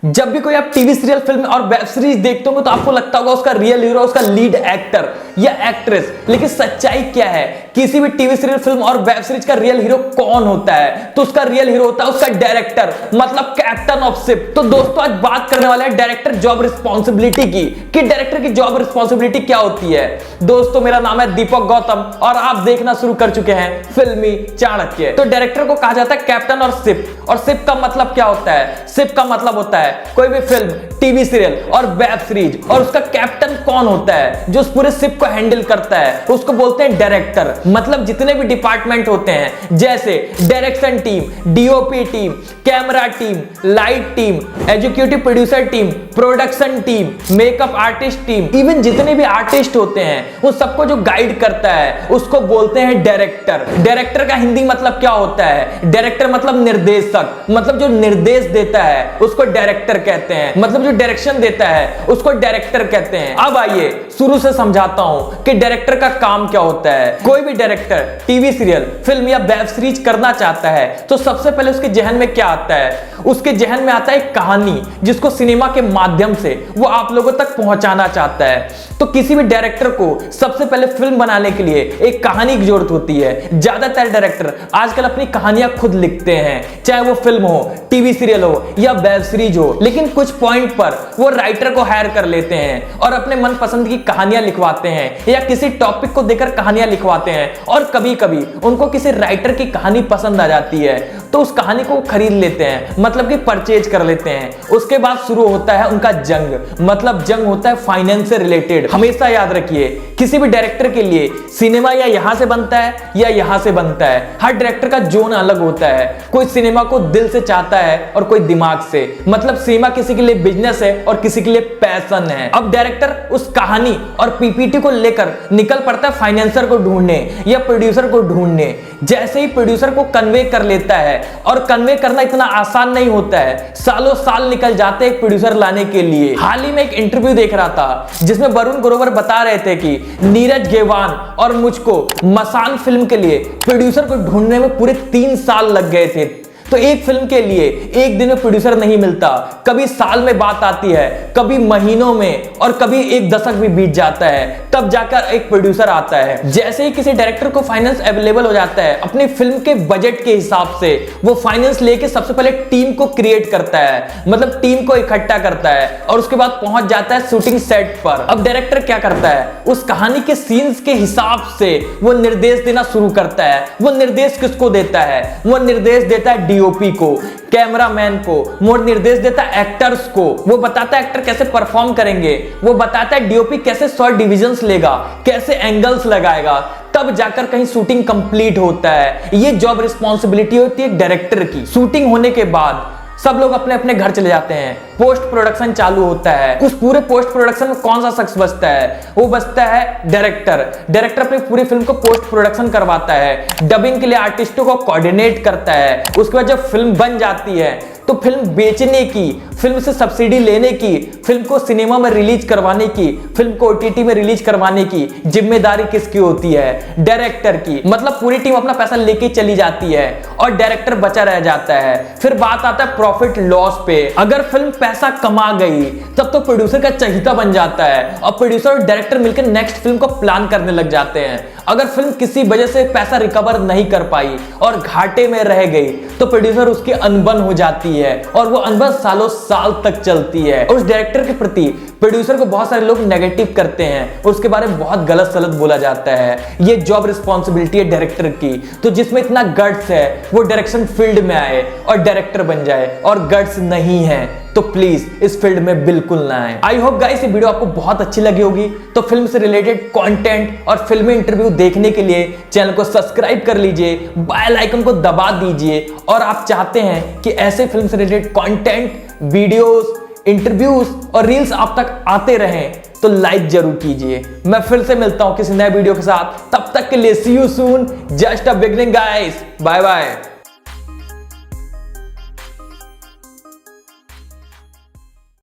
जब भी कोई आप टीवी सीरियल, फिल्म और वेब सीरीज देखते होंगे तो आपको लगता होगा उसका रियल हीरो, उसका लीड एक्टर या एक्ट्रेस। लेकिन सच्चाई क्या है? किसी भी टीवी सीरियल, फिल्म और वेब सीरीज का रियल हीरो कौन होता है? तो उसका रियल हीरो होता है उसका डायरेक्टर, मतलब कैप्टन ऑफ शिप। तो दोस्तों आज बात करने वाले हैं डायरेक्टर जॉब रिस्पॉन्सिबिलिटी की, कि डायरेक्टर की जॉब रिस्पॉन्सिबिलिटी क्या होती है। दोस्तों मेरा नाम है दीपक गौतम और आप देखना शुरू कर चुके हैं फिल्मी चाणक्य। तो डायरेक्टर को कहा जाता है कैप्टन और शिप। और शिप का मतलब क्या होता है? शिप का मतलब होता है कोई भी फिल्म, टीवी सीरियल और वेब सीरीज, और उसका कैप्टन कौन होता है जो उस पूरे शिप को हैंडल करता है, उसको बोलते हैं डायरेक्टर। मतलब जितने भी डिपार्टमेंट होते हैं जैसे direction team, DOP team, camera team, light team, executive producer team, production team, makeup artist team, even जितने भी आर्टिस्ट होते हैं उन सबको जो गाइड करता है उसको बोलते हैं डायरेक्टर। डायरेक्टर का हिंदी मतलब क्या होता है? डायरेक्टर मतलब निर्देशक, मतलब जो निर्देश देता है उसको डायरेक्टर कहते हैं, मतलब जो डायरेक्शन देता है उसको डायरेक्टर कहते हैं। अब आइए शुरू से समझाता हूं कि डायरेक्टर का काम क्या होता है। कोई भी डायरेक्टर टीवी सीरियल, फिल्म या वेब सीरीज करना चाहता है तो सबसे पहले उसके जहन में क्या आता है? उसके जहन में आता है एक कहानी जिसको सिनेमा के माध्यम से वो आप लोगों तक पहुंचाना चाहता है। तो किसी भी डायरेक्टर को सबसे पहले फिल्म बनाने के लिए एक कहानी की जरूरत होती है। ज्यादातर डायरेक्टर आजकल अपनी कहानियां खुद लिखते हैं, चाहे वो फिल्म हो, टीवी सीरियल हो या वेब सीरीज हो। लेकिन कुछ पॉइंट पर वो राइटर को हायर कर लेते हैं और अपने मनपसंद की कहानियां लिखवाते हैं या किसी टॉपिक को देकर कहानियां लिखवाते हैं। और कभी कभी उनको किसी राइटर की कहानी पसंद आ जाती है तो उस कहानी को खरीद लेते हैं, मतलब कि परचेज कर लेते हैं। उसके बाद शुरू होता है उनका जंग, मतलब जंग होता है फाइनेंस से रिलेटेड। हमेशा याद रखिए किसी भी डायरेक्टर के लिए सिनेमा या यहां से बनता है या यहां से बनता है। हर डायरेक्टर का जोन अलग होता है। कोई सिनेमा को दिल से चाहता है और कोई दिमाग से, मतलब सिनेमा किसी के लिए बिजनेस है और किसी के लिए पैशन है। अब डायरेक्टर उस कहानी और पीपीटी को लेकर निकल पड़ता है फाइनेंसर को ढूंढने या प्रोड्यूसर को ढूंढने। जैसे ही प्रोड्यूसर को कन्वे कर लेता है, और कन्वे करना इतना आसान नहीं होता है, सालों साल निकल जाते हैं एक प्रोड्यूसर लाने के लिए। हाल ही में एक इंटरव्यू देख रहा था जिसमें वरुण ग्रोवर बता रहे थे कि नीरज गेवान और मुझको मसान फिल्म के लिए प्रोड्यूसर को ढूंढने में पूरे 3 साल लग गए थे। तो एक फिल्म के लिए एक दिन में प्रोड्यूसर नहीं मिलता, कभी साल में बात आती है, कभी महीनों में, और कभी एक दशक भी बीत जाता है, तब जाकर एक प्रोड्यूसर आता है। जैसे ही किसी डायरेक्टर को फाइनेंस अवेलेबल हो जाता है अपनी फिल्म के बजट के हिसाब से, वो फाइनेंस लेके सबसे पहले टीम को क्रिएट करता है, मतलब टीम को इकट्ठा करता है और उसके बाद पहुंच जाता है शूटिंग सेट पर। अब डायरेक्टर क्या करता है? उस कहानी के सीन्स के हिसाब से वो निर्देश देना शुरू करता है। वो निर्देश किसको देता है? वो निर्देश देता है डीओपी को, कैमरामैन को, वो निर्देश देता है एक्टर्स को। वो बताता है एक्टर कैसे परफॉर्म करेंगे, वो बताता है डीओपी कैसे शॉट डिविजन्स लेगा, कैसे एंगल्स लगाएगा, तब जाकर कहीं शूटिंग कंप्लीट होता है। ये जॉब रिस्पॉन्सिबिलिटी होती है डायरेक्टर की। शूटिंग होने के बाद सब लोग अपने अपने घर चले जाते हैं, पोस्ट प्रोडक्शन चालू होता है। उस पूरे पोस्ट प्रोडक्शन में कौन सा शख्स बचता है? वो बचता है डायरेक्टर। डायरेक्टर अपनी पूरी फिल्म को पोस्ट प्रोडक्शन करवाता है, डबिंग के लिए आर्टिस्टों को कोऑर्डिनेट करता है। उसके बाद जब फिल्म बन जाती है तो फिल्म बेचने की, फिल्म से सब्सिडी लेने की, फिल्म को सिनेमा में रिलीज करवाने की, फिल्म को ओटीटी में रिलीज करवाने की जिम्मेदारी किसकी होती है? डायरेक्टर की। मतलब पूरी टीम अपना पैसा लेके चली जाती है और डायरेक्टर बचा रह जाता है। फिर बात आता है प्रॉफिट लॉस पे। अगर फिल्म पैसा कमा गई तब तो प्रोड्यूसर का चहीता बन जाता है और प्रोड्यूसर और डायरेक्टर मिलकर नेक्स्ट फिल्म को प्लान करने लग जाते हैं। अगर फिल्म किसी वजह से पैसा रिकवर नहीं कर पाई और घाटे में रह गई तो प्रोड्यूसर उसकी अनबन हो जाती है और वो अनबन सालों साल तक चलती है। और उस डायरेक्टर के प्रति प्रोड्यूसर को बहुत सारे लोग नेगेटिव करते हैं, उसके बारे में बहुत गलत सलत बोला जाता है। ये जॉब रिस्पॉन्सिबिलिटी है डायरेक्टर की। तो जिसमें इतना गट्स है वो डायरेक्शन फील्ड में आए और डायरेक्टर बन जाए, और गट्स नहीं है तो प्लीज इस फील्ड में बिल्कुल ना आए। आई होप गाइस ये वीडियो आपको बहुत अच्छी लगी होगी। तो फिल्म से रिलेटेड कंटेंट और फिल्मी इंटरव्यू देखने के लिए चैनल को सब्सक्राइब कर लीजिए, बेल आइकन को दबा दीजिए। और आप चाहते हैं कि ऐसे फिल्म से रिलेटेड कंटेंट, वीडियोस, इंटरव्यूज और रील्स आप तक आते रहें तो लाइक जरूर कीजिए। मैं फिर से मिलता हूं किसी नए वीडियो के साथ, तब तक के लिए see you soon, just a beginning guys, bye bye.